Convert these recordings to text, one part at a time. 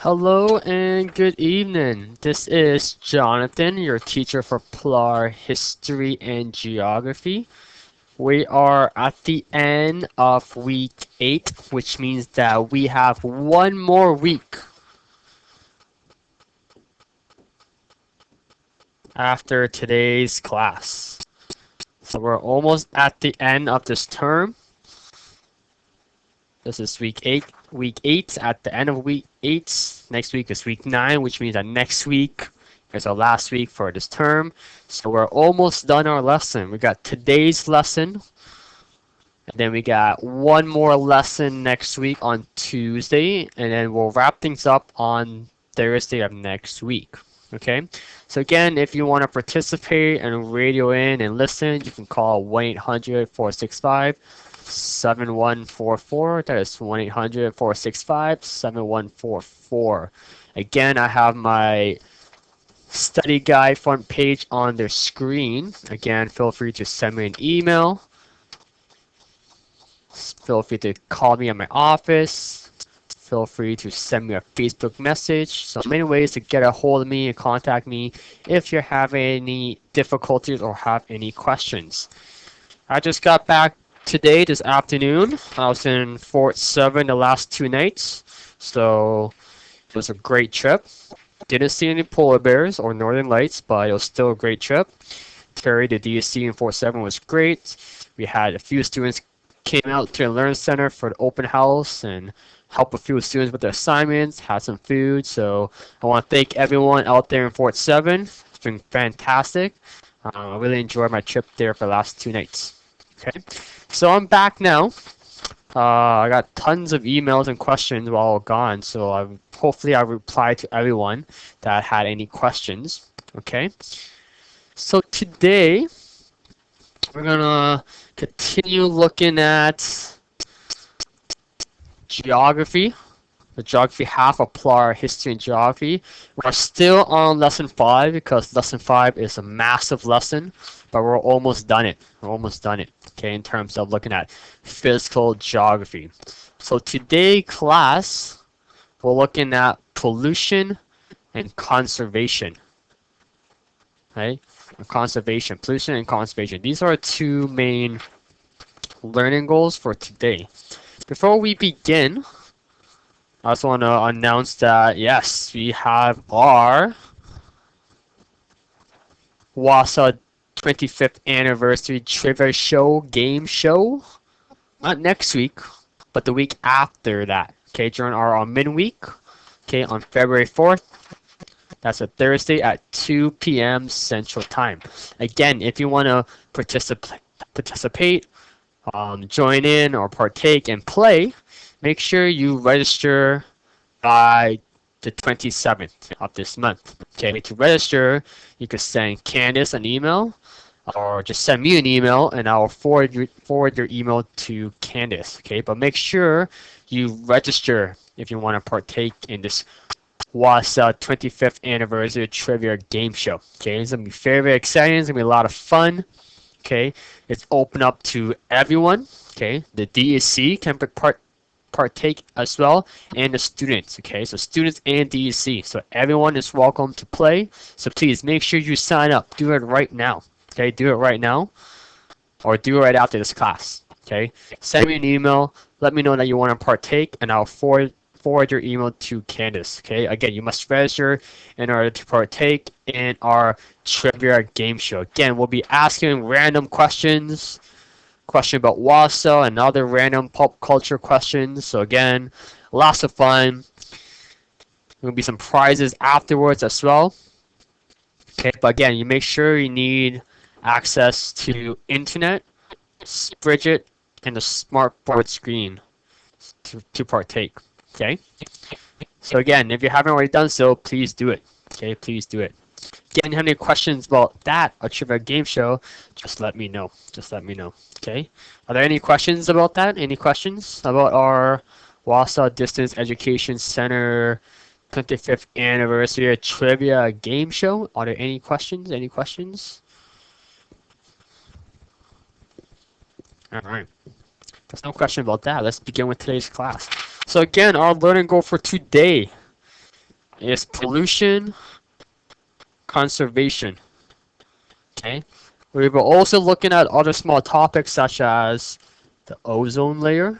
Hello and good evening. This is Jonathan, your teacher for PLAR History and Geography. We are at the end of week 8, which means that we have one more week after today's class. So we're almost at the end of this term. This is week 8. Week 8 at the end of week 8. Next week is week 9, which means that next week is our last week for this term. So we're almost done our lesson. We got today's lesson, and then we got one more lesson next week on Tuesday, and then we'll wrap things up on Thursday of next week. Okay, so again, if you want to participate and radio in and listen, you can call 1-800-465-7144. That is 1-800-465-7144. Again, I have my study guide front page on the screen. Again, feel free to send me an email. Feel free to call me at my office. Feel free to send me a Facebook message. So many ways to get a hold of me and contact me if you have any difficulties or have any questions. I just got back today, this afternoon. I was in Fort 7 the last 2 nights. So it was a great trip. Didn't see any polar bears or northern lights, but it was still a great trip. Terry, the DSC in Fort 7 was great. We had a few students came out to the Learn Center for the open house and help a few students with their assignments, had some food. So I want to thank everyone out there in Fort 7. It's been fantastic. I really enjoyed my trip there for the last 2 nights. Okay, so I'm back now. I got tons of emails and questions while gone, so hopefully I'll reply to everyone that had any questions. Okay, so today we're gonna continue looking at geography, the geography half of PLAR, history and geography. We're still on lesson 5 because lesson 5 is a massive lesson, but we're almost done it. We're almost done it, okay, in terms of looking at physical geography. So today class, we're looking at pollution and conservation, right? Conservation, pollution and conservation. These are 2 main learning goals for today. Before we begin, I also want to announce that, yes, we have our WASA 25th anniversary trivia show, game show. Not next week, but the week after that. Okay, during our midweek. Okay, on February 4th. That's a Thursday at 2 p.m. Central Time. Again, if you want to participate, join in or partake and play, make sure you register by the 27th of this month. Okay, to register, you can send Candice an email or just send me an email and I'll forward your email to Candice. Okay, but make sure you register if you want to partake in this WASA 25th anniversary trivia game show. Okay, it's gonna be very, very exciting. It's gonna be a lot of fun. Okay, it's open up to everyone. Okay, the DSC can partake as well, and the students. Okay, so students and DSC. So everyone is welcome to play. So please make sure you sign up. Do it right now. Okay, do it right now, or do it right after this class. Okay, send me an email. Let me know that you want to partake, and I'll forward your email to Candice. Okay, again, you must register in order to partake in our trivia game show. Again, we'll be asking random questions, question about WASA and other random pop culture questions. So again, lots of fun. There'll be some prizes afterwards as well. Okay, but again, you make sure you need access to internet, Bridget, and the smartboard screen to partake. Okay, so again, if you haven't already done so, please do it. Okay, please do it. Again, if you have any questions about that or trivia game show, just let me know. Just let me know. Okay, are there any questions about that? Any questions about our Wausau Distance Education Center 25th anniversary trivia game show? Are there any questions? Any questions? All right. There's no question about that. Let's begin with today's class. So again, our learning goal for today is pollution conservation. Okay. We were also looking at other small topics such as the ozone layer.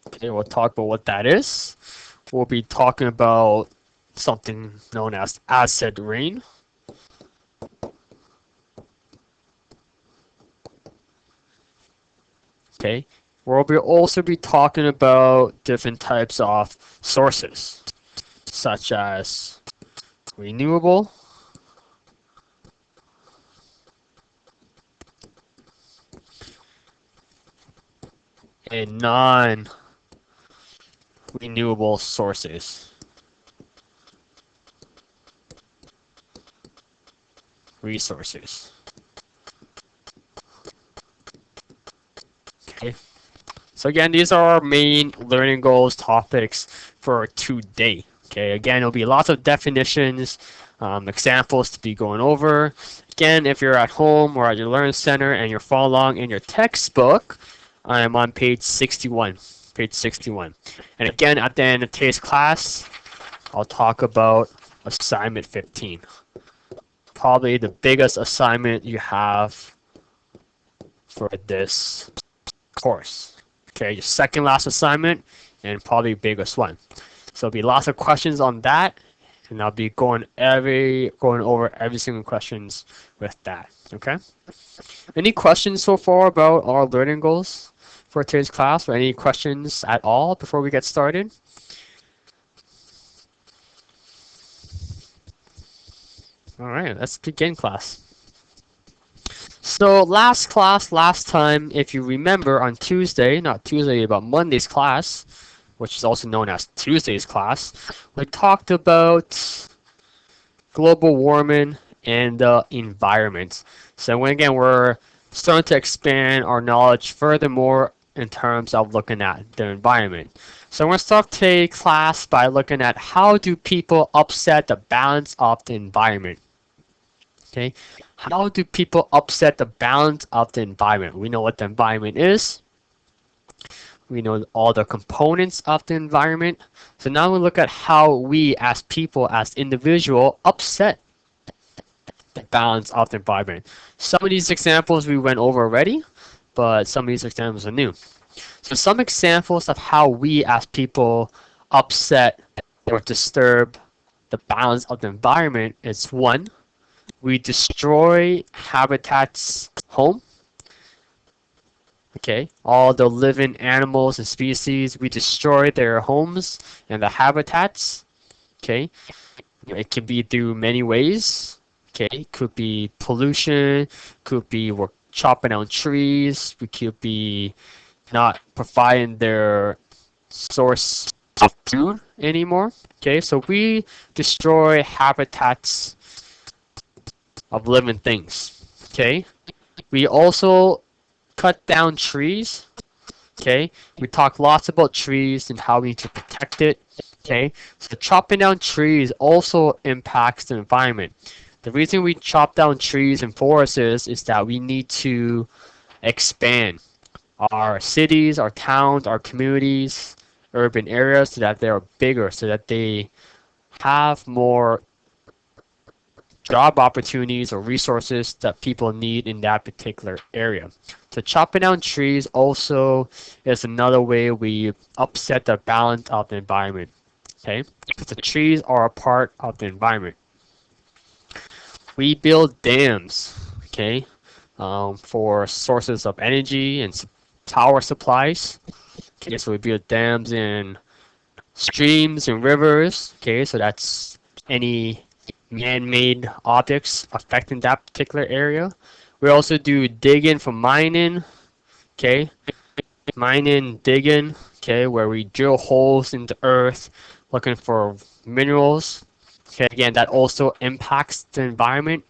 Okay, we'll talk about what that is. We'll be talking about something known as acid rain. Okay. We'll also be talking about different types of sources, such as renewable and non-renewable sources, resources. Okay. So again, these are our main learning goals topics for today. Okay, again, there'll be lots of definitions, examples to be going over. Again, if you're at home or at your learning center and you're following along in your textbook, I am on page 61. Page 61. And again, at the end of today's class, I'll talk about assignment 15. Probably the biggest assignment you have for this course. Okay, your second last assignment and probably biggest one. So there'll be lots of questions on that, and I'll be going over every single questions with that. Okay. Any questions so far about our learning goals for today's class, or any questions at all before we get started? All right, let's begin class. So last time, if you remember, on Tuesday, not Tuesday, but Monday's class, which is also known as Tuesday's class, we talked about global warming and the environment. So again, we're starting to expand our knowledge furthermore in terms of looking at the environment. So I'm going to start today's class by looking at how do people upset the balance of the environment. Okay, how do people upset the balance of the environment? We know what the environment is. We know all the components of the environment. So now we look at how we as people, as individual, upset the balance of the environment. Some of these examples we went over already, but some of these examples are new. So some examples of how we as people upset or disturb the balance of the environment is one, we destroy habitats home. Okay, all the living animals and species, we destroy their homes and the habitats. Okay, it can be through many ways. Okay, could be pollution, could be we're chopping down trees, we could be not providing their source of food anymore. Okay, so we destroy habitats of living things. Okay, we also cut down trees. Okay, we talk lots about trees and how we need to protect it. Okay, so chopping down trees also impacts the environment. The reason we chop down trees and forests is that we need to expand our cities, our towns, our communities, urban areas so that they are bigger, so that they have more job opportunities or resources that people need in that particular area. So chopping down trees also is another way we upset the balance of the environment. Okay, because the trees are a part of the environment. We build dams, okay, for sources of energy and power supplies. Okay, so we build dams in streams and rivers. Okay, so that's any man-made objects affecting that particular area. We also do digging for mining. Okay, mining, digging. Okay, where we drill holes in the earth looking for minerals. Okay, again, that also impacts the environment.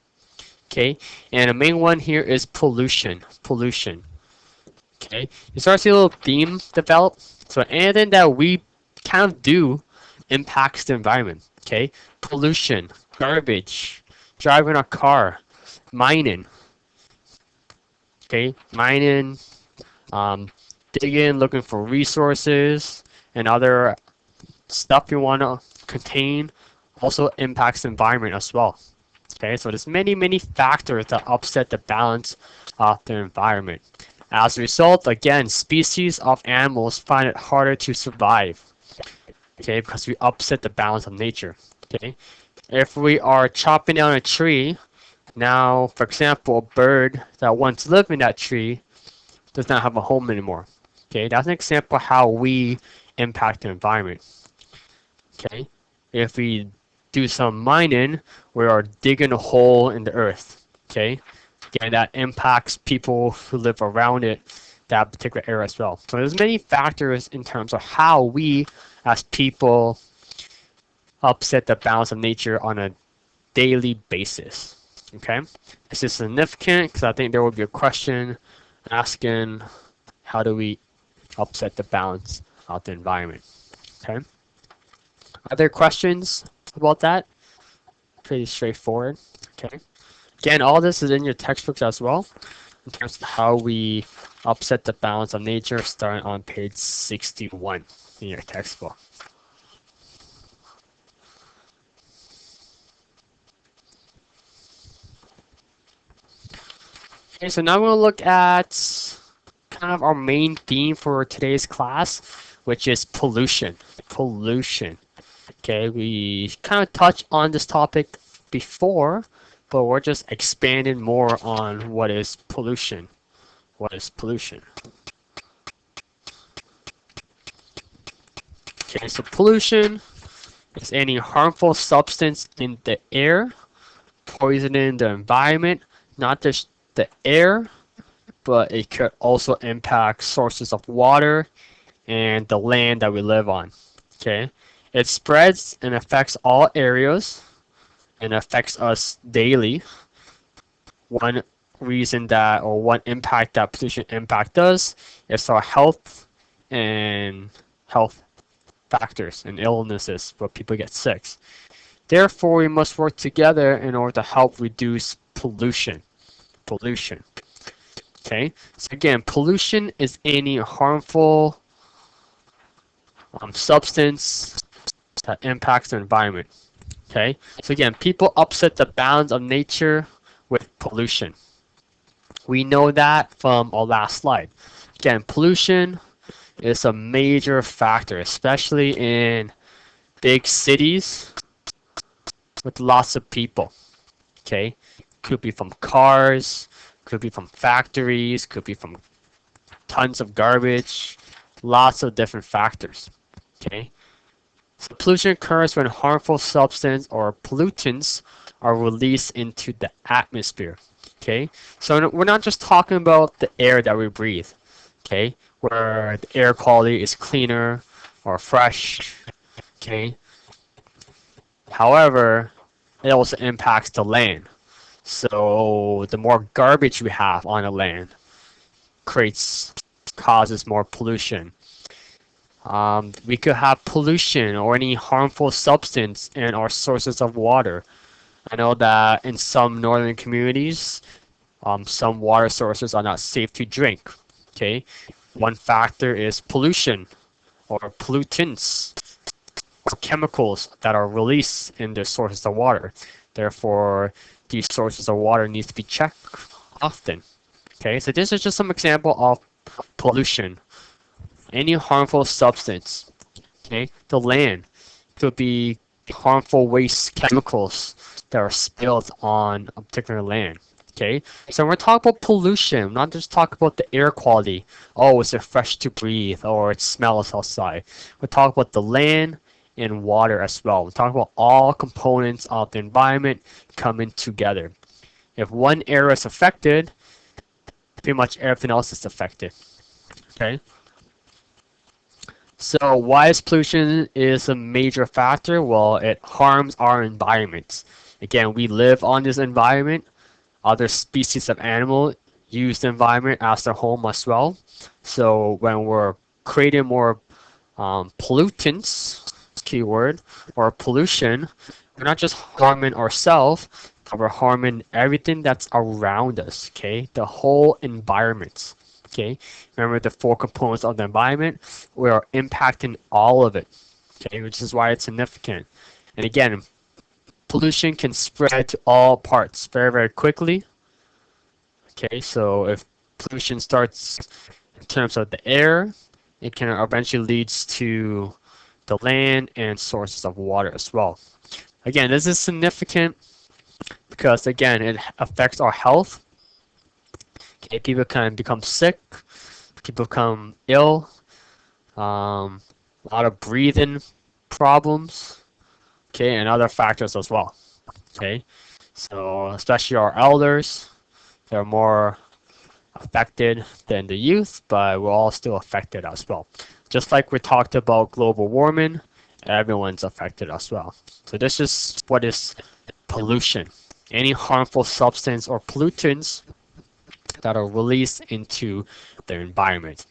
Okay, and the main one here is pollution. Pollution. Okay, you start to see a little theme develop. So anything that we kind of do impacts the environment. Okay, pollution, garbage, driving a car, mining. Okay, mining, dig in looking for resources and other stuff you want to contain also impacts the environment as well. Okay, so there's many factors that upset the balance of the environment. As a result, again, species of animals find it harder to survive. Okay, because we upset the balance of nature. Okay, if we are chopping down a tree, now, for example, a bird that once lived in that tree does not have a home anymore. Okay, that's an example of how we impact the environment. Okay, if we do some mining, we are digging a hole in the earth. Okay, again, that impacts people who live around it, that particular area as well. So there's many factors in terms of how we as people upset the balance of nature on a daily basis. Okay, this is significant because I think there will be a question asking how do we upset the balance of the environment. Okay, are there questions about that? Pretty straightforward. Okay, again, all this is in your textbooks as well in terms of how we upset the balance of nature, starting on page 61 in your textbook. Okay, so now we're going to look at kind of our main theme for today's class, which is pollution. Pollution. Okay, we kind of touched on this topic before, but we're just expanding more on what is pollution. What is pollution? Okay, so pollution is any harmful substance in the air, poisoning the environment, not just the air, but it could also impact sources of water and the land that we live on. Okay, it spreads and affects all areas and affects us daily. One reason that, or one impact that pollution impact does is our health and health factors and illnesses where people get sick. Therefore, we must work together in order to help reduce pollution. Pollution. Okay, so again, pollution is any harmful substance that impacts the environment. Okay, so again, people upset the balance of nature with pollution. We know that from our last slide. Again, pollution is a major factor, especially in big cities with lots of people. Okay, could be from cars, could be from factories, could be from tons of garbage, lots of different factors. Okay, so pollution occurs when harmful substances or pollutants are released into the atmosphere. Okay, so we're not just talking about the air that we breathe. Okay, where the air quality is cleaner or fresh. Okay, however, it also impacts the land. So the more garbage we have on the land causes more pollution. We could have pollution or any harmful substance in our sources of water. I know that in some northern communities, some water sources are not safe to drink. Okay, one factor is pollution or pollutants or chemicals that are released in the sources of water. Therefore, these sources of water need to be checked often. Okay, so this is just some example of pollution. Any harmful substance. Okay, the land could be harmful waste chemicals that are spilled on a particular land. Okay, so we're talking about pollution, not just talk about the air quality. Oh, is it fresh to breathe or it smells outside? We're talking about the land and water as well. We're talking about all components of the environment coming together. If one area is affected, pretty much everything else is affected. Okay. So why is pollution is a major factor? Well, it harms our environment. Again, we live on this environment. Other species of animal use the environment as their home as well. So when we're creating more pollutants, keyword, or pollution, we're not just harming ourselves, but we're harming everything that's around us, okay? The whole environment, Okay, remember the four components of the environment. We are impacting all of it. Okay, which is why it's significant. And again, pollution can spread to all parts very, very quickly. Okay, so if pollution starts in terms of the air, it can eventually leads to the land and sources of water as well. Again, this is significant because again, it affects our health. Okay, people can become sick, people become ill, a lot of breathing problems, okay, and other factors as well. Okay, so especially our elders, they're more affected than the youth, but we're all still affected as well. Just like we talked about global warming, everyone's affected as well. So this is what is pollution. Any harmful substance or pollutants that are released into the environment.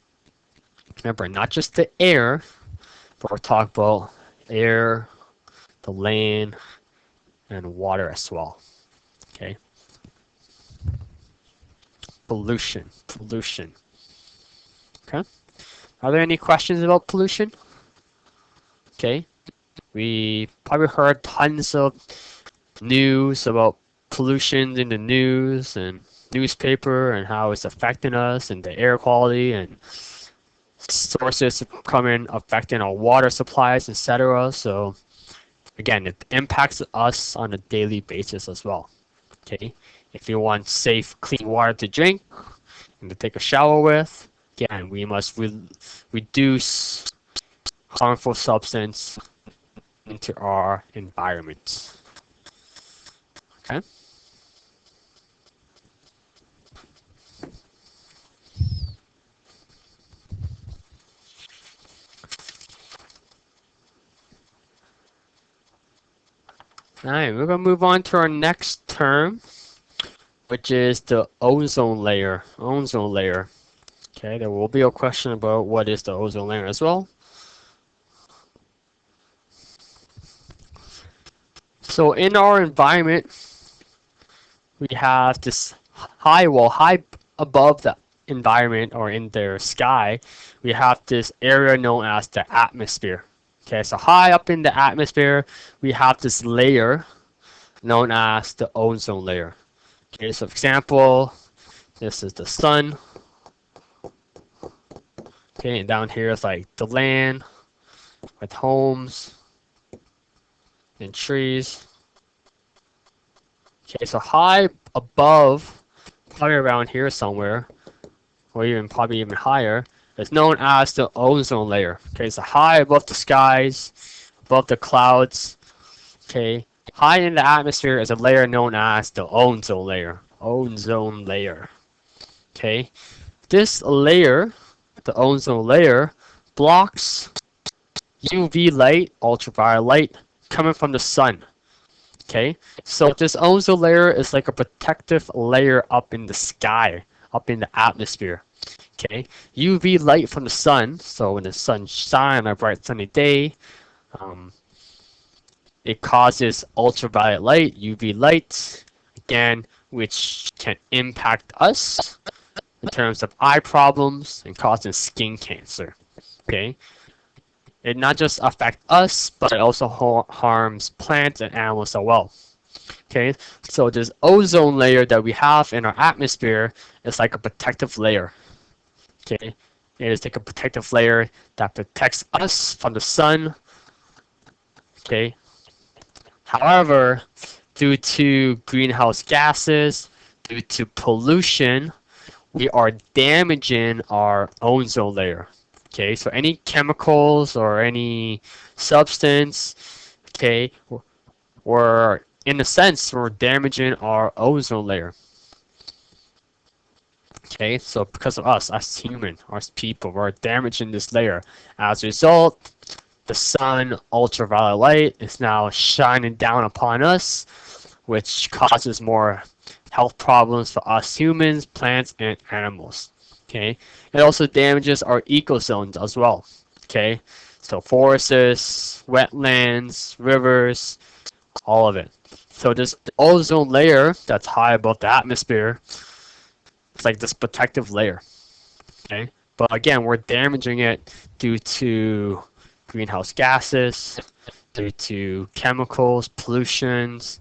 Remember, not just the air, but we're talking about air, the land, and water as well. Okay. Pollution. Okay. Are there any questions about pollution? Okay. We probably heard tons of news about pollution in the news and newspaper and how it's affecting us and the air quality and sources coming affecting our water supplies, etc. So again, it impacts us on a daily basis as well. Okay. If you want safe, clean water to drink and to take a shower with, again, we must reduce harmful substance into our environment. Okay. All right, we're gonna move on to our next term, which is the ozone layer. Ozone layer. Okay, there will be a question about what is the ozone layer as well. So in our environment, we have this high above the environment or in the sky, we have this area known as the atmosphere. Okay, so high up in the atmosphere, we have this layer known as the ozone layer. Okay, so for example, this is the sun. Okay, and down here is like the land with homes and trees. Okay, so high above, probably around here somewhere, or even probably even higher, is known as the ozone layer. Okay, so high above the skies, above the clouds. Okay, high in the atmosphere is a layer known as the ozone layer. Ozone layer. Okay, this layer, the ozone layer, blocks UV light, ultraviolet light coming from the sun. Okay, so this ozone layer is like a protective layer up in the sky, up in the atmosphere. Okay, UV light from the sun, so when the sun shines on a bright sunny day, it causes ultraviolet light, UV light, again, which can impact us in terms of eye problems and causing skin cancer. Okay, it not just affects us, but it also harms plants and animals as well. Okay, so this ozone layer that we have in our atmosphere is like a protective layer. Okay, it is like a protective layer that protects us from the sun. Okay, however, due to greenhouse gases, due to pollution, we are damaging our ozone layer. Okay, so any chemicals or any substance, okay, we're in a sense we're damaging our ozone layer. Okay, so because of us as humans, as people, we're damaging this layer. As a result, the sun ultraviolet light is now shining down upon us, which causes more health problems for us humans, plants, and animals. Okay, it also damages our ecozones as well. Okay, so forests, wetlands, rivers, all of it. So this ozone layer that's high above the atmosphere, it's like this protective layer. Okay, but again, we're damaging it due to greenhouse gases, due to chemicals, pollutions.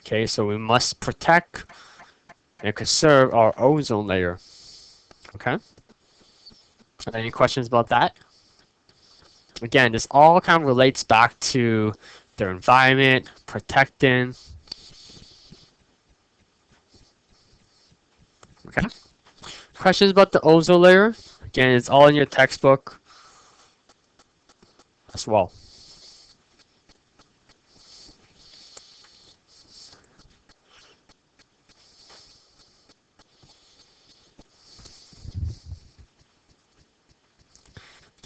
Okay, so we must protect and conserve our ozone layer. Okay, any questions about that? Again, this all kind of relates back to their environment, protecting. Okay, questions about the ozone layer? Again, it's all in your textbook as well.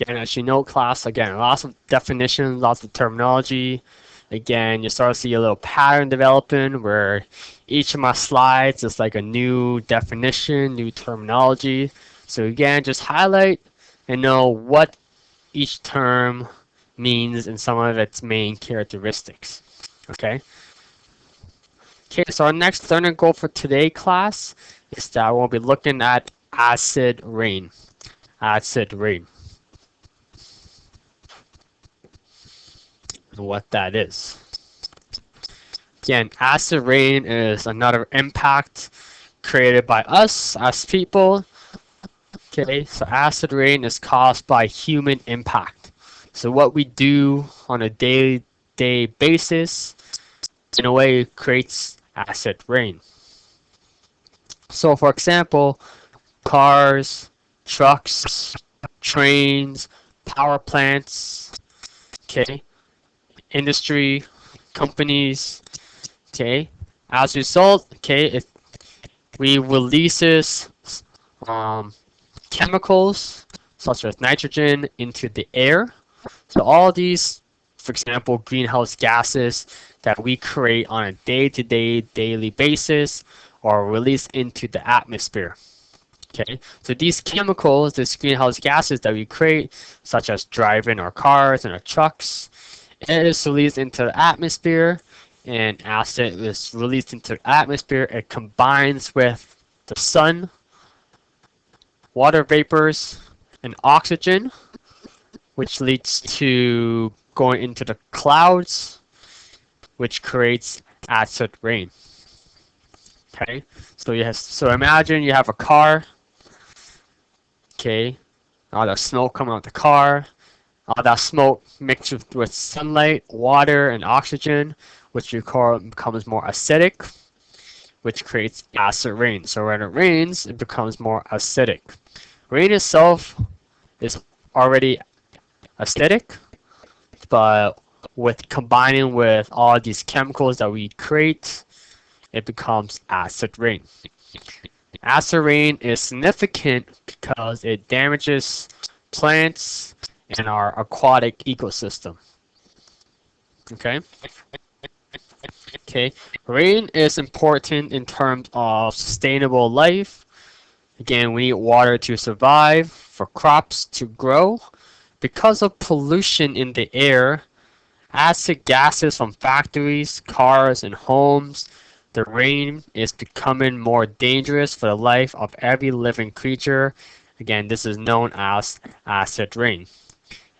Again, as you know, class, again, lots of definitions, lots of terminology. Again, you start to see a little pattern developing where each of my slides is like a new definition, new terminology. So again, just highlight and know what each term means and some of its main characteristics. Okay? Okay, so our next learning goal for today, class, is that we'll be looking at acid rain. Acid rain. And what that is. Again, acid rain is another impact created by us as people. Okay, so acid rain is caused by human impact. So what we do on a day-to-day basis, in a way, creates acid rain. So for example, cars, trucks, trains, power plants, okay, industry, companies, okay. As a result, okay, if we releases chemicals such as nitrogen into the air. So all these, for example, greenhouse gases that we create on a day-to-day, daily basis are released into the atmosphere. Okay, so these chemicals, these greenhouse gases that we create, such as driving our cars and our trucks, it is released into the atmosphere, and as it is released into the atmosphere, it combines with the sun, water vapors, and oxygen, which leads to going into the clouds, which creates acid rain. Okay, so imagine you have a car. Okay, all the smoke coming out the car, all that smoke mixed with sunlight, water, and oxygen, which becomes more acidic, which creates acid rain. So when it rains, it becomes more acidic. Rain itself is already acidic, but with combining with all these chemicals that we create, it becomes acid rain. Acid rain is significant because it damages plants and our aquatic ecosystem. Okay? Okay, rain is important in terms of sustainable life. Again, we need water to survive, for crops to grow. Because of pollution in the air, acid gases from factories, cars, and homes, the rain is becoming more dangerous for the life of every living creature. Again, this is known as acid rain.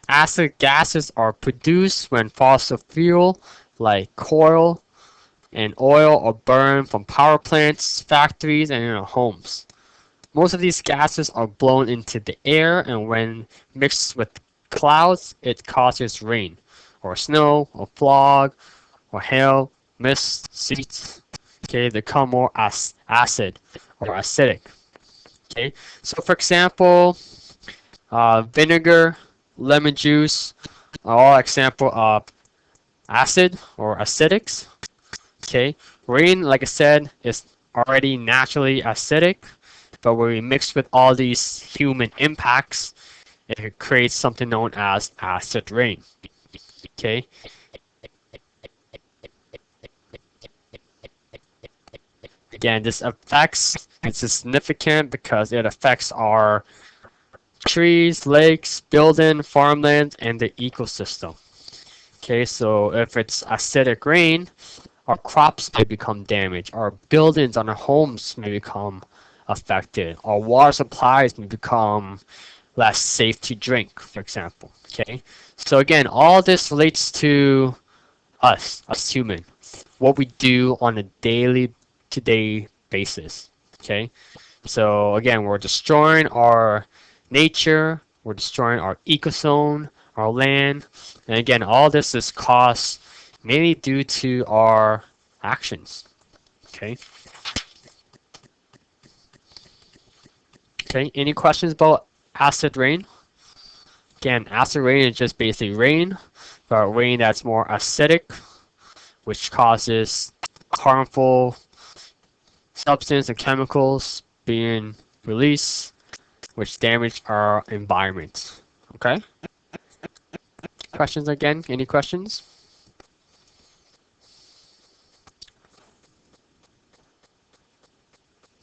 Acid gases are produced when fossil fuel like coal and oil are burned from power plants, factories, and in our homes. Most of these gases are blown into the air, and when mixed with clouds, it causes rain, or snow, or fog, or hail, mist, sleet. Okay, they become more acid or acidic. Okay, so for example, vinegar, lemon juice are all example of acid or acidics. Okay, rain, like I said, is already naturally acidic, but when we mix with all these human impacts, it creates something known as acid rain. Okay. Again, this affects, it's significant because it affects our trees, lakes, building, farmland, and the ecosystem. Okay, so if it's acidic rain, our crops may become damaged, our buildings and our homes may become affected. Our water supplies may become less safe to drink, for example. Okay, so again, all this relates to us human, what we do on a daily to day basis. Okay, so again, we're destroying our nature, we're destroying our ecozone, our land, and again, all this is caused mainly due to our actions. Okay. Okay, any questions about acid rain? Again, acid rain is just basically rain, but rain that's more acidic, which causes harmful substance and chemicals being released, which damage our environment. Okay? Questions again? Any questions?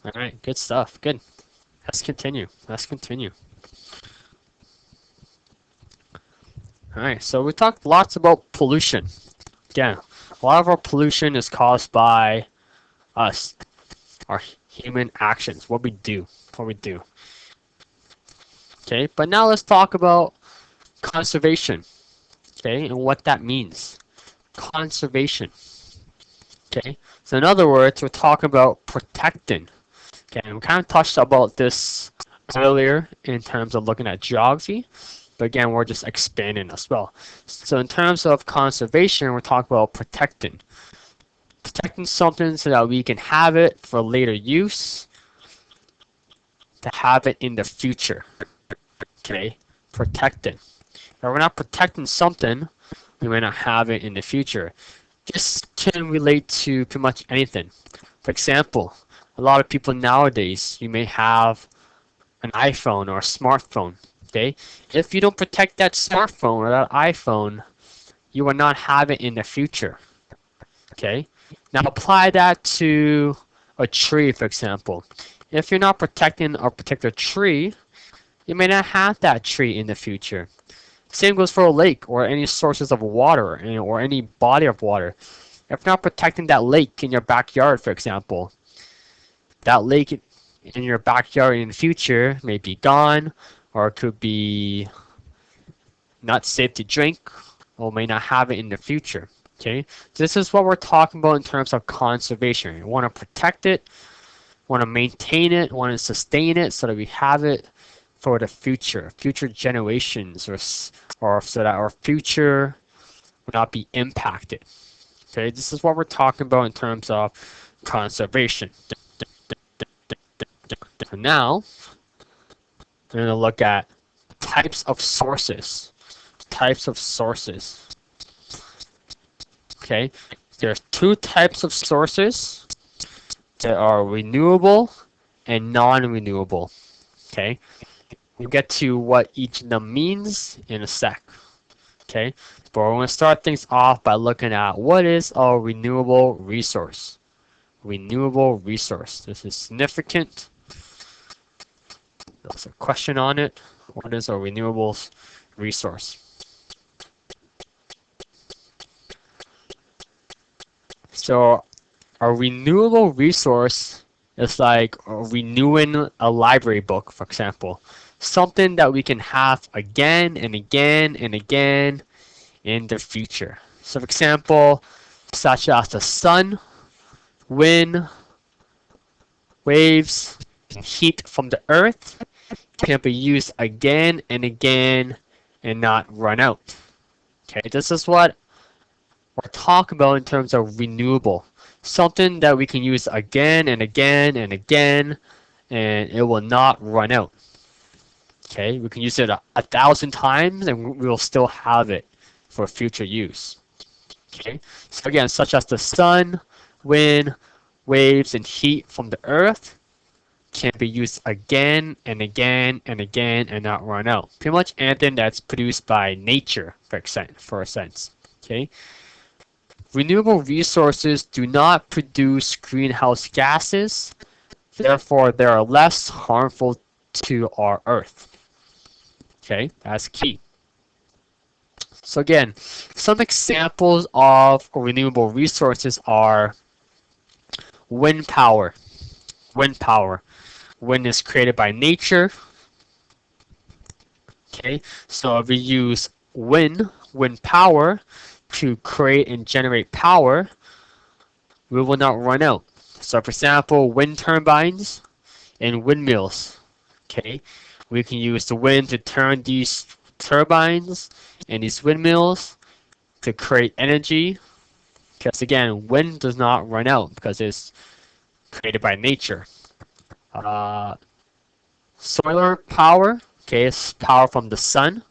All right, good stuff. Good. Let's continue. Let's continue. All right, so we talked lots about pollution. Again, a lot of our pollution is caused by us, our human actions, what we do, Okay, but now let's talk about conservation, okay, and what that means. Conservation, okay. So in other words, we're talking about protecting. Okay, and we kind of touched about this earlier in terms of looking at geography, but again, we're just expanding as well. So in terms of conservation, we're talking about protecting. Protecting something so that we can have it for later use, to have it in the future. Okay, protecting. If we're not protecting something, we may not have it in the future. This can relate to pretty much anything. For example, a lot of people nowadays, you may have an iPhone or a smartphone. Okay, if you don't protect that smartphone or that iPhone, you will not have it in the future. Okay, now apply that to a tree, for example. If you're not protecting a particular tree, you may not have that tree in the future. Same goes for a lake or any sources of water or any body of water. If you're not protecting that lake in your backyard, for example, that lake in your backyard in the future may be gone, or it could be not safe to drink, or may not have it in the future. Okay, this is what we're talking about in terms of conservation. We want to protect it, want to maintain it, want to sustain it so that we have it for the future generations, or so that our future will not be impacted. Okay, this is what we're talking about in terms of conservation. So now, we're going to look at types of sources. Types of sources. Okay, there's two types of sources that are renewable and non-renewable. Okay, we'll get to what each of them means in a sec. Okay, but we're going to start things off by looking at what is a renewable resource. Renewable resource. This is significant. There's a question on it. What is a renewable resource? So a renewable resource is like renewing a library book, for example. Something that we can have again and again and again in the future. So for example, such as the sun, wind, waves, and heat from the earth can be used again and again and not run out. Okay, this is what we're talking about in terms of renewable. Something that we can use again and again and again, and it will not run out. Okay, we can use it 1,000 times and we will still have it for future use. Okay, so again, such as the sun, wind, waves, and heat from the earth can be used again and again and again and not run out. Pretty much anything that's produced by nature, for a sense. Okay. Renewable resources do not produce greenhouse gases, therefore they are less harmful to our earth. Okay, that's key. So again, some examples of renewable resources are wind power. Wind power. Wind is created by nature. Okay, so if we use wind power to create and generate power, we will not run out. So for example, wind turbines and windmills. Okay, we can use the wind to turn these turbines and these windmills to create energy. Because again, wind does not run out because it's created by nature. Uh, Solar power, okay, it's power from the sun.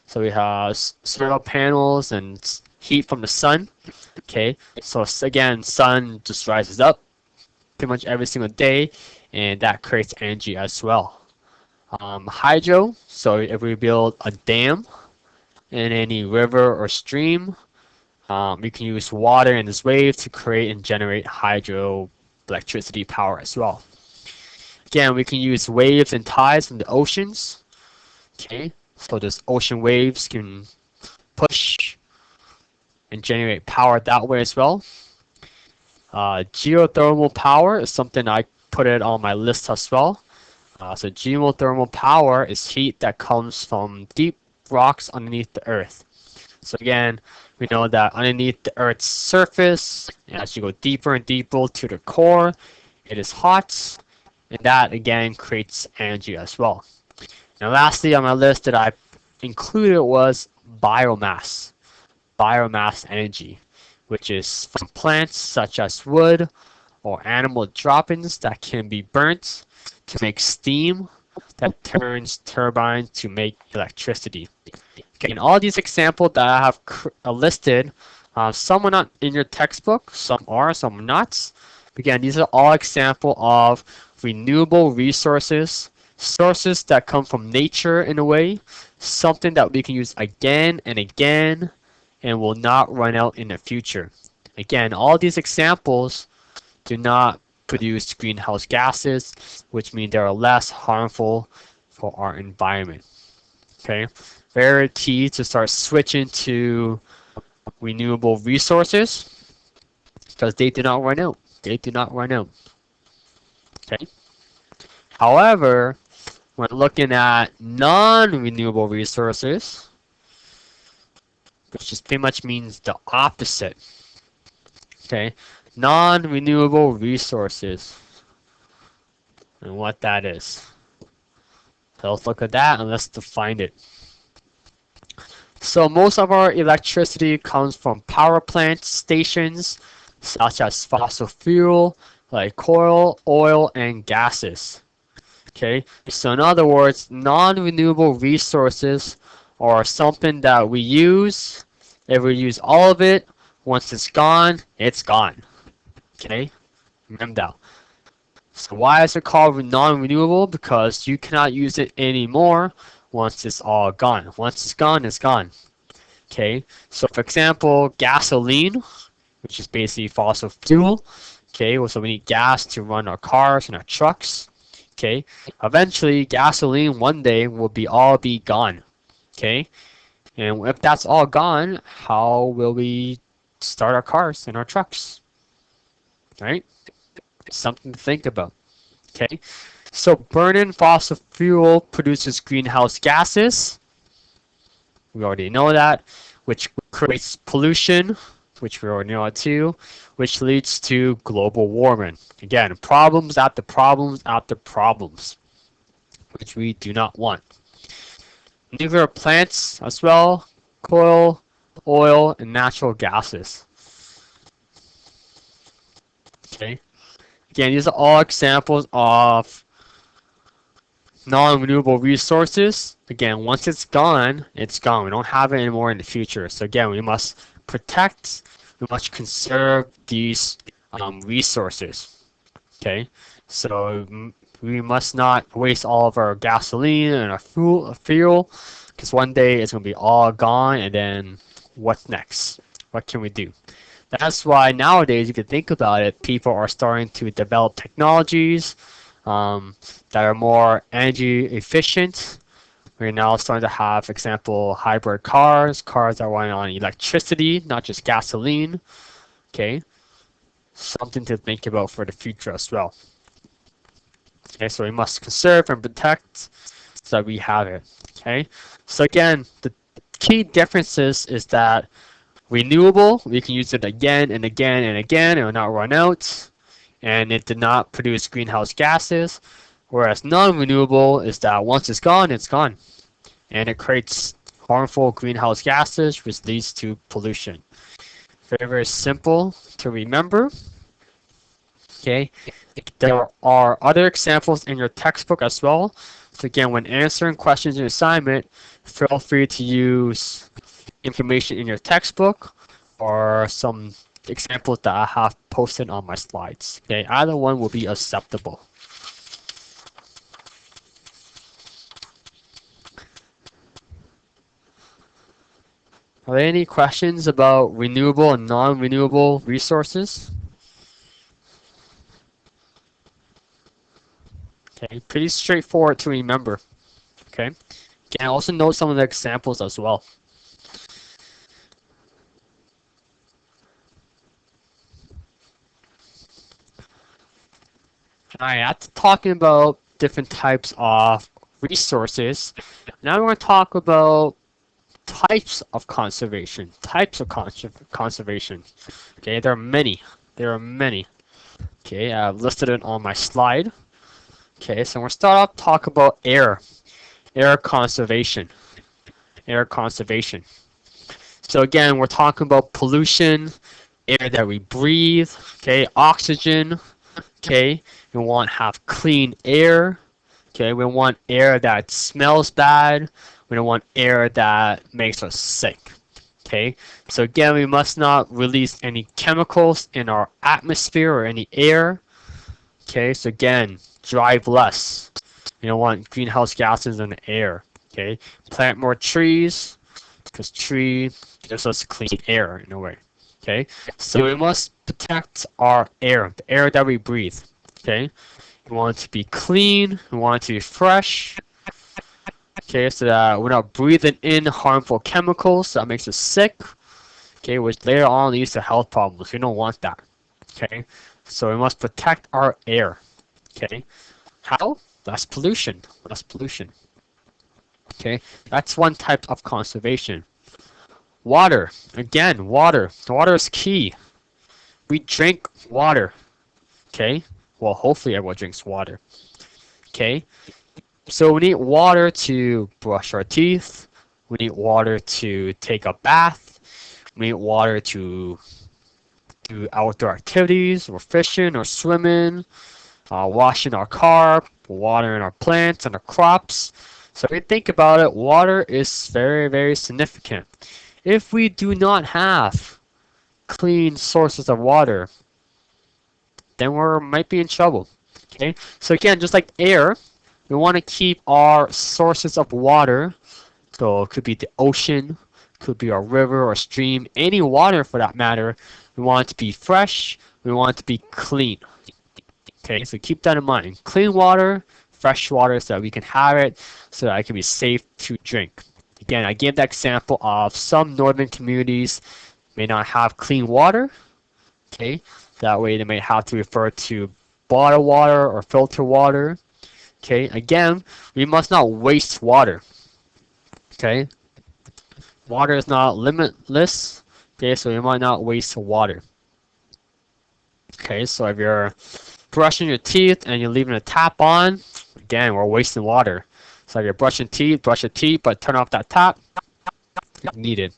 So we have solar panels and heat from the sun. Okay, so again, sun just rises up pretty much every single day, and that creates energy as well. Hydro, so if we build a dam in any river or stream, we can use water and this wave to create and generate hydro electricity power as well. Again, we can use waves and tides from the oceans. Okay, so those ocean waves can push and generate power that way as well. Geothermal power is something I put it on my list as well. So geothermal power is heat that comes from deep rocks underneath the earth. So again, we know that underneath the earth's surface, as you go deeper and deeper to the core, it is hot, and that again creates energy as well. Now lastly on my list that I included was biomass. Biomass energy, which is from plants such as wood or animal droppings that can be burnt to make steam that turns turbines to make electricity. Okay, in all these examples that I have listed, some are not in your textbook, some are, some are not. Again, these are all examples of renewable resources, sources that come from nature in a way, something that we can use again and again and will not run out in the future. Again, all these examples do not produce greenhouse gases, which means they are less harmful for our environment. Okay, very key to start switching to renewable resources because they do not run out. They do not run out. Okay. However, when looking at non-renewable resources, which just pretty much means the opposite. Okay, non-renewable resources and what that is. So let's look at that and let's define it. So most of our electricity comes from power plant stations such as fossil fuel like coal, oil, and gases. Okay, so in other words, non-renewable resources are something that we use. If we use all of it, once it's gone, it's gone. Okay, remember that. So why is it called non-renewable? Because you cannot use it anymore once it's all gone. Once it's gone, it's gone. Okay, so for example, gasoline, which is basically fossil fuel. Okay, well, so we need gas to run our cars and our trucks. Okay, eventually gasoline one day will all be gone. Okay, and if that's all gone, how will we start our cars and our trucks? Right? Something to think about. Okay, so burning fossil fuel produces greenhouse gases. We already know that, which creates pollution, which we already know too, which leads to global warming. Again, problems after problems after problems, which we do not want. Nuclear plants as well, coal, oil, and natural gases. Okay. Again, these are all examples of non-renewable resources. Again, once it's gone, it's gone. We don't have it anymore in the future. So again, we must protect, we must conserve these resources. Okay, so we must not waste all of our gasoline and our fuel, because one day it's going to be all gone, and then what's next? What can we do? That's why nowadays, you can think about it, people are starting to develop technologies that are more energy efficient. We're now starting to have, for example, hybrid cars that run on electricity, not just gasoline. Okay, something to think about for the future as well. Okay, so we must conserve and protect so that we have it. Okay, so again, the key differences is that renewable, we can use it again and again and again, it will not run out, and it did not produce greenhouse gases. Whereas non-renewable is that once it's gone, and it creates harmful greenhouse gases, which leads to pollution. Very, very simple to remember. Okay, there are other examples in your textbook as well. So again, when answering questions in assignment, feel free to use information in your textbook or some examples that I have posted on my slides. Okay, either one will be acceptable. Are there any questions about renewable and non-renewable resources? Okay, pretty straightforward to remember. Okay, can also note some of the examples as well. Alright, after talking about different types of resources, now we're going to talk about types of conservation. Conservation. Okay, there are many. There are many. Okay, I've listed it on my slide. Okay, so we're going to start off talk about air. Air conservation. Air conservation. So again, we're talking about pollution, air that we breathe, okay, oxygen, okay, we want to have clean air, okay, we want air that smells bad, we don't want air that makes us sick, okay, so again, we must not release any chemicals in our atmosphere or any air, okay, so again, drive less, we don't want greenhouse gases in the air, okay, plant more trees, because tree gives us clean air in a way. Okay, so we must protect our air, the air that we breathe. Okay, we want it to be clean, we want it to be fresh. Okay, so that we're not breathing in harmful chemicals that makes us sick. Okay, which later on leads to health problems. We don't want that. Okay, so we must protect our air. Okay, how? Less pollution. Less pollution. Okay, that's one type of conservation. Water. Again, water. Water is key. We drink water. Okay? Well, hopefully everyone drinks water. Okay? So we need water to brush our teeth. We need water to take a bath. We need water to do outdoor activities, or fishing, or swimming, washing our car, watering our plants and our crops. So if you think about it, water is very, very significant. If we do not have clean sources of water, then we might be in trouble. Okay, so again, just like air, we want to keep our sources of water. So it could be the ocean, could be a river or stream, any water for that matter. We want it to be fresh. We want it to be clean. Okay, so keep that in mind. Clean water, fresh water, so that we can have it, so that it can be safe to drink. Again, I gave that example of some northern communities may not have clean water. Okay, that way they may have to refer to bottled water or filtered water. Okay, again, we must not waste water. Okay, water is not limitless. Okay, so we might not waste water. Okay, so if you're brushing your teeth and you're leaving the tap on, again, we're wasting water. So if you're brushing teeth, brush your teeth, but turn off that tap, needed.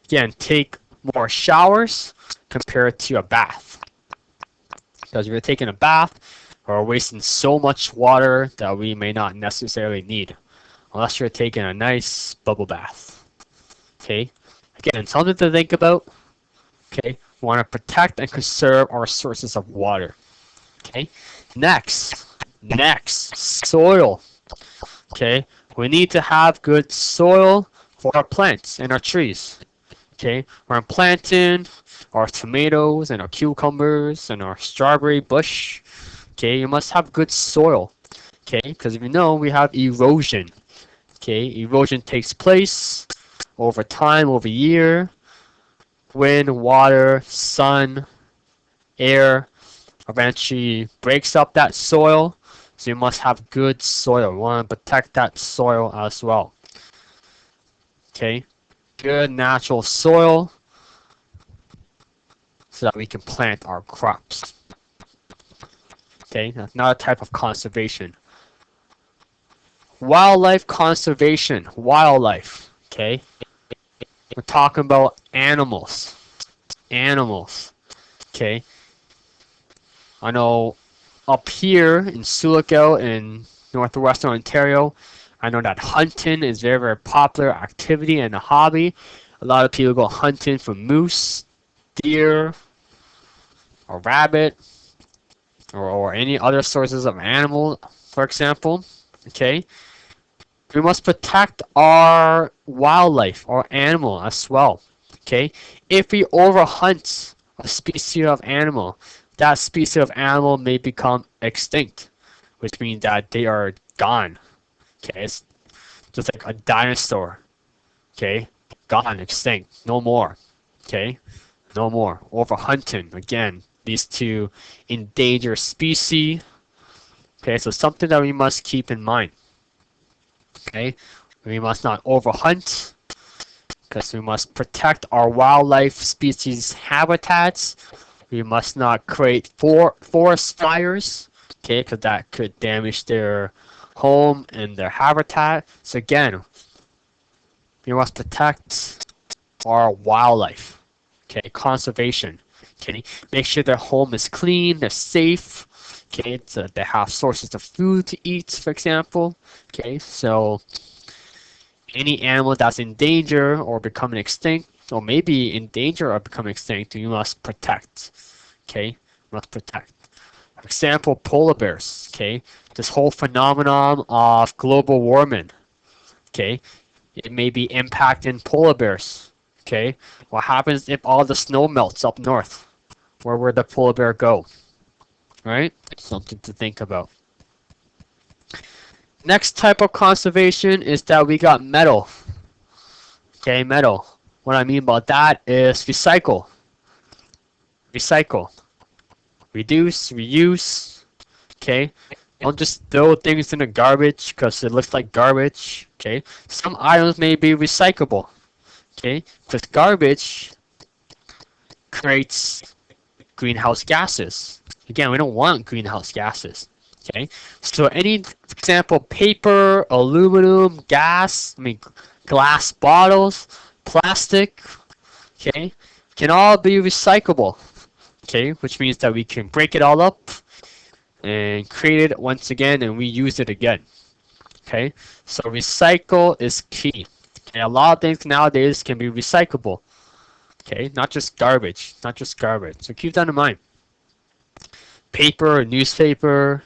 Again, take more showers compared to a bath. Because if you're taking a bath, we're wasting so much water that we may not necessarily need. Unless you're taking a nice bubble bath. Okay? Again, something to think about. Okay? We want to protect and conserve our sources of water. Okay? Next, soil. Okay? We need to have good soil for our plants and our trees. Okay? When I'm planting our tomatoes and our cucumbers and our strawberry bush, okay, you must have good soil. Okay? Because if you know, we have erosion. Okay? Erosion takes place over time, over year. Wind, water, sun, air eventually breaks up that soil. So you must have good soil. We want to protect that soil as well. Okay, good natural soil so that we can plant our crops. Okay, that's another type of conservation. Wildlife conservation. Wildlife. Okay, we're talking about animals. Animals. Okay, I know up here in Sulaco in northwestern Ontario, I know that hunting is very, very popular activity and a hobby. A lot of people go hunting for moose, deer, or rabbit, or any other sources of animal, for example. Okay, we must protect our wildlife, our animal as well. Okay, if we overhunt a species of animal, that species of animal may become extinct, which means that they are gone. Okay, it's just like a dinosaur. Okay, gone, extinct, no more. Okay, no more. Overhunting again leads to endangered species. Okay, so something that we must keep in mind. Okay, we must not overhunt because we must protect our wildlife species habitats. We must not create forest fires, okay, because that could damage their home and their habitat. So again, we must protect our wildlife, okay, conservation, okay, make sure their home is clean, they're safe, okay, so they have sources of food to eat, for example, okay, so any animal that's in danger or becoming extinct, or maybe in danger of becoming extinct, you must protect. Okay, you must protect. For example, polar bears. Okay, this whole phenomenon of global warming. Okay, it may be impacting polar bears. Okay, what happens if all the snow melts up north? Where would the polar bear go? Right? Something to think about. Next type of conservation is that we got metal. Okay, metal. What I mean by that is recycle. Recycle. Reduce, reuse. Okay, don't just throw things in the garbage because it looks like garbage. Okay, some items may be recyclable. Okay, because garbage creates greenhouse gases. Again, we don't want greenhouse gases. Okay, so any, for example, paper, aluminum, glass bottles, plastic, okay, can all be recyclable. Okay, which means that we can break it all up and create it once again and reuse it again. Okay, so recycle is key. Okay, a lot of things nowadays can be recyclable. Okay, not just garbage, not just garbage. So keep that in mind. Paper, newspaper,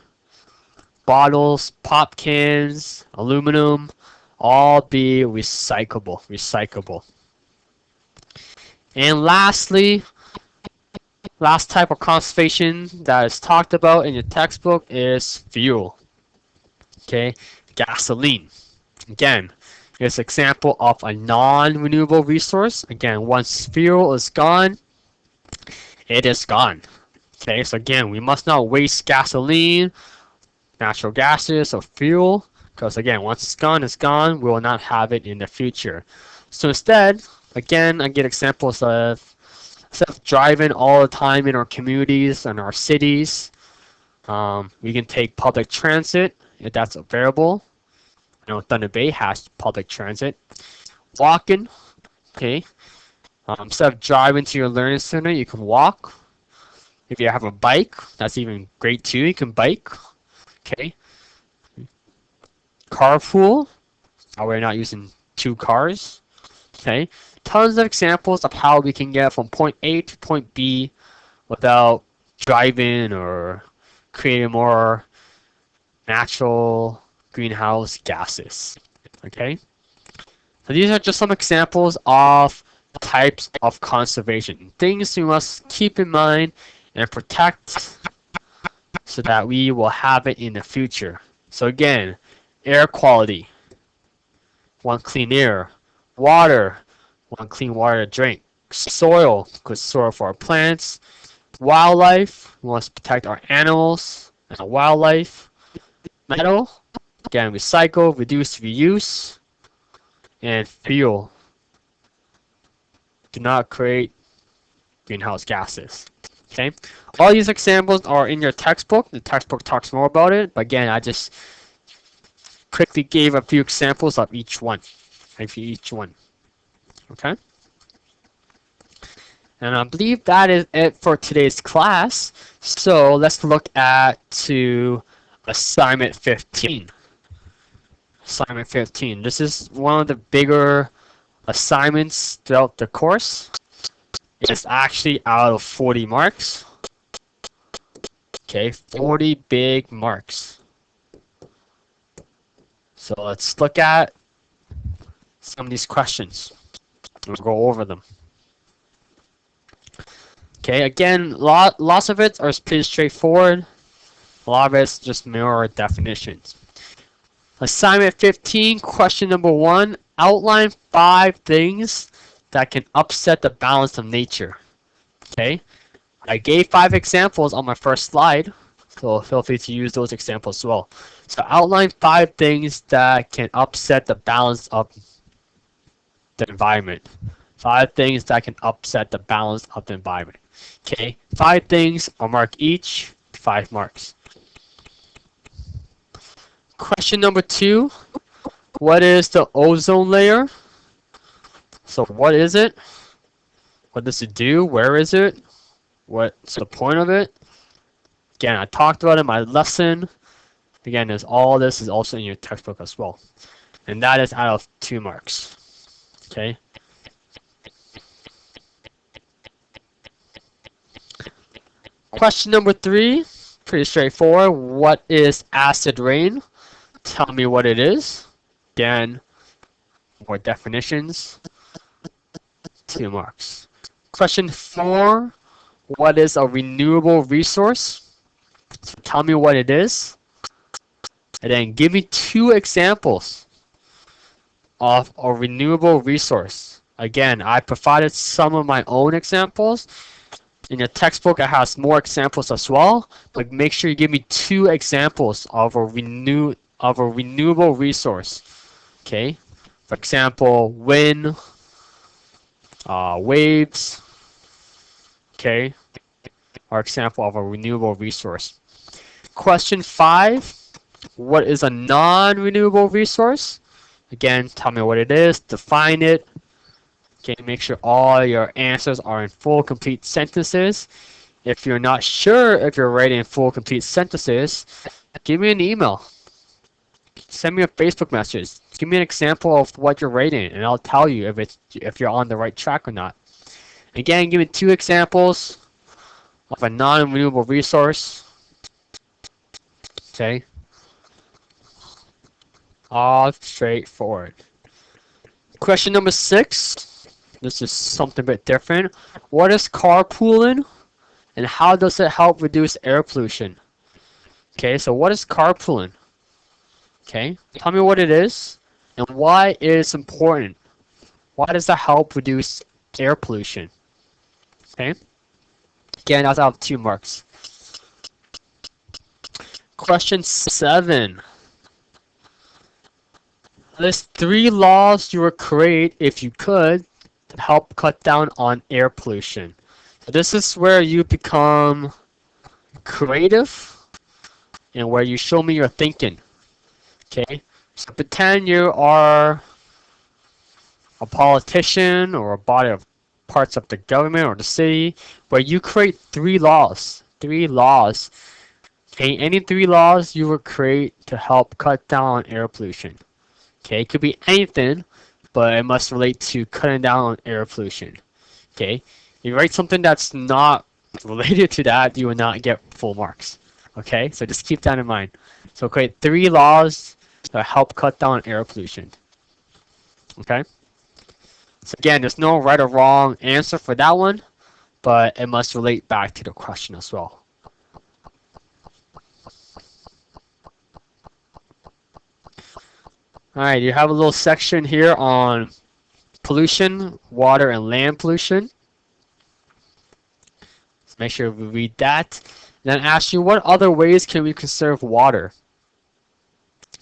bottles, pop cans, aluminum, all be recyclable, recyclable. And lastly, last type of conservation that is talked about in your textbook is fuel. Okay, gasoline. Again, it's an example of a non-renewable resource. Again, once fuel is gone, it is gone. Okay, so again, we must not waste gasoline, natural gases, or fuel, because again, once it's gone, we will not have it in the future. So instead, again, I get examples of instead of driving all the time in our communities and our cities, we can take public transit if that's available. You know, Thunder Bay has public transit. Walking, okay. Instead of driving to your learning center, you can walk. If you have a bike, that's even great too. You can bike, okay. Carpool, we're not using two cars, okay. Tons of examples of how we can get from point A to point B without driving or creating more natural greenhouse gases. Okay? So these are just some examples of types of conservation. Things we must keep in mind and protect so that we will have it in the future. So again, air quality. Want clean air. Water. Want clean water to drink. Soil. Good soil for our plants. Wildlife. We must protect our animals and our wildlife. metal. Again, recycle, reduce, reuse, and fuel. Do not create greenhouse gases. Okay, all these examples are in your textbook. The textbook talks more about it, but again, I just quickly gave a few examples of each one. Okay, and I believe that is it for today's class. So let's look at to assignment 15. Assignment 15. This is one of the bigger assignments throughout the course. It's actually out of 40 marks. Okay, 40 big marks. So let's look at some of these questions. We'll go over them. Okay, again, lots of it are pretty straightforward. A lot of it's just mirror definitions. Assignment 15, question number 1. Outline 5 things that can upset the balance of nature. Okay, I gave 5 examples on my first slide, so feel free to use those examples as well. So outline 5 things that can upset the balance of the environment. 5 things that can upset the balance of the environment. Okay, 5 things, I'll mark each 5 marks. Question number 2, what is the ozone layer? So what is it? What does it do? Where is it? What's the point of it? Again, I talked about it in my lesson. Again, all this is also in your textbook as well. And that is out of 2 marks. Okay. Question number 3, pretty straightforward. What is acid rain? Tell me what it is. Again, more definitions. 2 marks. Question 4, what is a renewable resource? So tell me what it is. And then give me 2 examples of a renewable resource. Again, I provided some of my own examples. In your textbook, it has more examples as well, but make sure you give me 2 examples of a renewable resource. Okay, for example, wind, waves. Okay, are example of a renewable resource. Question 5, what is a non-renewable resource? Again, tell me what it is, define it. Okay, make sure all your answers are in full, complete sentences. If you're not sure if you're writing full, complete sentences, give me an email. Send me a Facebook message. Give me an example of what you're writing, and I'll tell you if you're on the right track or not. Again, give me 2 examples of a non-renewable resource. Okay. All straightforward. Question number 6. This is something a bit different. What is carpooling, and how does it help reduce air pollution? Okay, so what is carpooling? Okay, tell me what it is and why it is important. Why does that help reduce air pollution? Okay, again, that's out of 2 marks. Question 7. List 3 laws you would create if you could to help cut down on air pollution. So this is where you become creative and where you show me your thinking. Okay, so pretend you are a politician or a body of parts of the government or the city where you create 3 laws. 3 laws. Okay, any 3 laws you would create to help cut down on air pollution. Okay, it could be anything, but it must relate to cutting down on air pollution. Okay, if you write something that's not related to that, you will not get full marks. Okay, so just keep that in mind. So create 3 laws that help cut down on air pollution. Okay, so again, there's no right or wrong answer for that one, but it must relate back to the question as well. Alright, you have a little section here on pollution, water and land pollution. So make sure we read that. Then ask you, what other ways can we conserve water?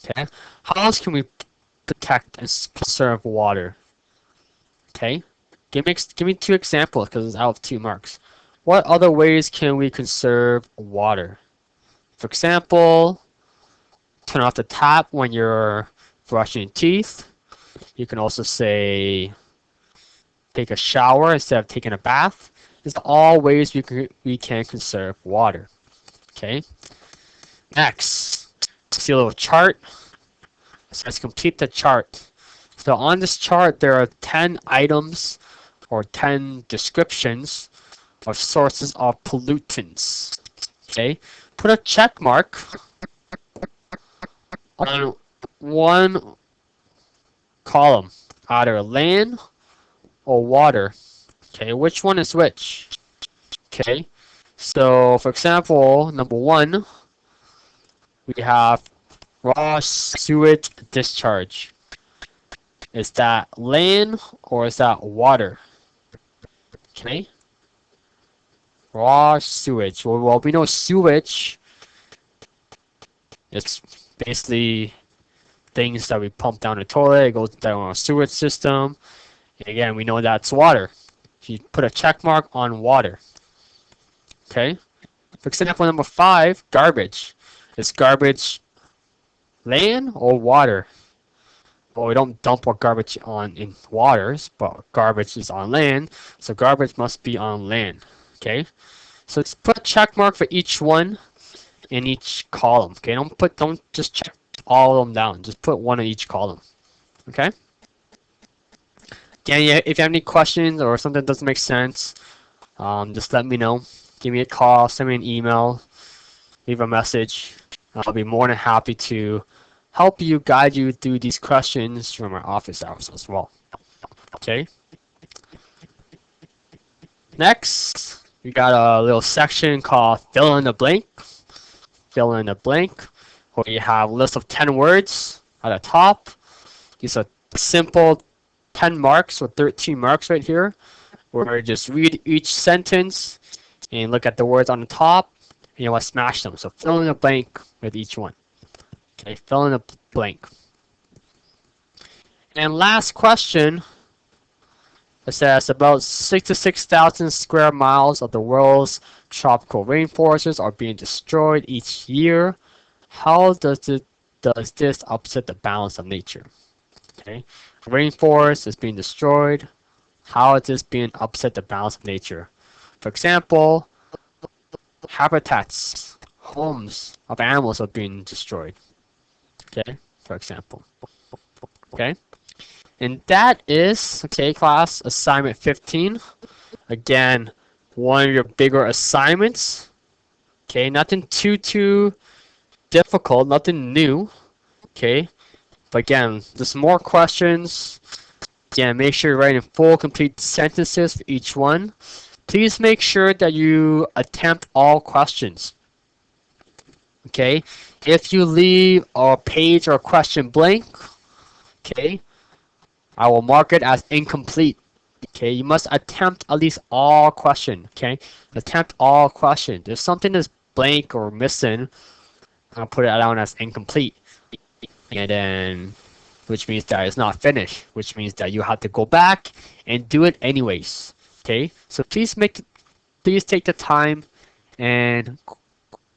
Okay. How else can we protect and conserve water? Okay. Give me two examples because it's out of 2 marks. What other ways can we conserve water? For example, turn off the tap when you're brushing your teeth. You can also say take a shower instead of taking a bath. These are all ways we can conserve water. Okay. Next, see a little chart. It says complete the chart. So on this chart, there are 10 items or 10 descriptions of sources of pollutants. Okay, put a check mark on one column, either land or water. Okay, which one is which? Okay, so for example, number 1, we have raw sewage discharge. Is that land or is that water? Okay. Raw sewage. Well, we know sewage, it's basically things that we pump down the toilet. It goes down our sewage system. And again, we know that's water. So you put a check mark on water. Okay. For example, number 5, garbage. Is garbage land or water? Well, we don't dump our garbage on in waters, but garbage is on land, so garbage must be on land. Okay, so let's put a check mark for each one in each column. Okay, don't just check all of them down. Just put one in each column. Okay. Again, yeah, if you have any questions or something doesn't make sense, just let me know. Give me a call, send me an email, leave a message. I'll be more than happy to help you, guide you through these questions from our office hours as well. Okay. Next, we got a little section called fill in the blank. Fill in the blank, where you have a list of 10 words at the top. These are simple 10 marks or 13 marks right here, where you just read each sentence and look at the words on the top, and you want to smash them. So fill in the blank with each one. Okay, fill in the blank. And last question, it says about 66,000 square miles of the world's tropical rainforests are being destroyed each year. How does this upset the balance of nature? Okay, rainforest is being destroyed. How is this being upset the balance of nature? For example, habitats, homes of animals are being destroyed. Okay, for example. Okay, and that is, okay, class, assignment 15. Again, one of your bigger assignments. Okay, nothing too difficult, nothing new. Okay, but again, just more questions. Again, make sure you're writing full, complete sentences for each one. Please make sure that you attempt all questions. Okay, if you leave a page or a question blank, okay, I will mark it as incomplete. Okay, you must attempt at least all questions. Okay, attempt all questions. If something is blank or missing, I'll put it down as incomplete, and then, which means that it's not finished, which means that you have to go back and do it anyways. Okay, so please take the time and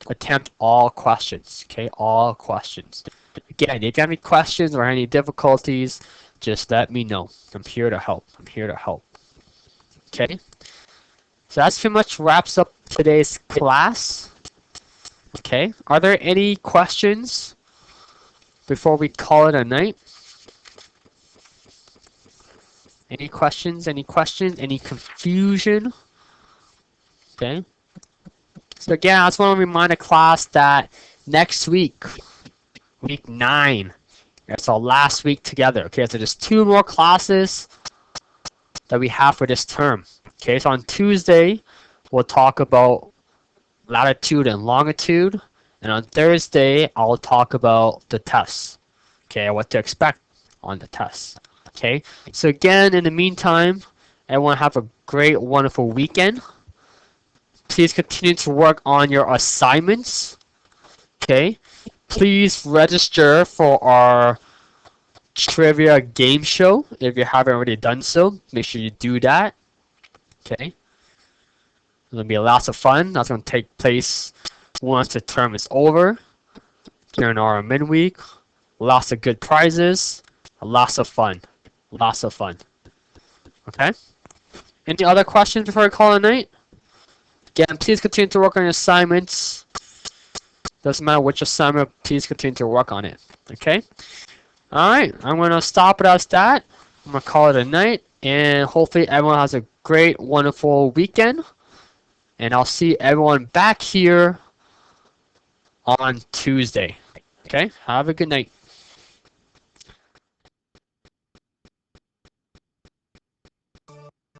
attempt all questions. Okay, all questions. Again, if you have any questions or any difficulties, just let me know. I'm here to help. I'm here to help. Okay, so that's pretty much wraps up today's class. Okay, are there any questions before we call it a night? Any questions? Any questions? Any confusion? Okay. So again, I just want to remind the class that next week, week 9, that's our last week together. Okay, so there's 2 more classes that we have for this term. Okay, so on Tuesday, we'll talk about latitude and longitude. And on Thursday, I'll talk about the tests. Okay, what to expect on the tests. Okay, so again, in the meantime, everyone have a great, wonderful weekend. Please continue to work on your assignments. Okay, please register for our trivia game show if you haven't already done so. Make sure you do that. Okay. It's gonna be lots of fun. That's gonna take place once the term is over during our midweek. Lots of good prizes. Lots of fun. Lots of fun. Okay. Any other questions before I call it a night? Again, please continue to work on your assignments. Doesn't matter which assignment, please continue to work on it. Okay? Alright, I'm going to stop it as that. I'm going to call it a night. And hopefully everyone has a great, wonderful weekend. And I'll see everyone back here on Tuesday. Okay? Have a good night.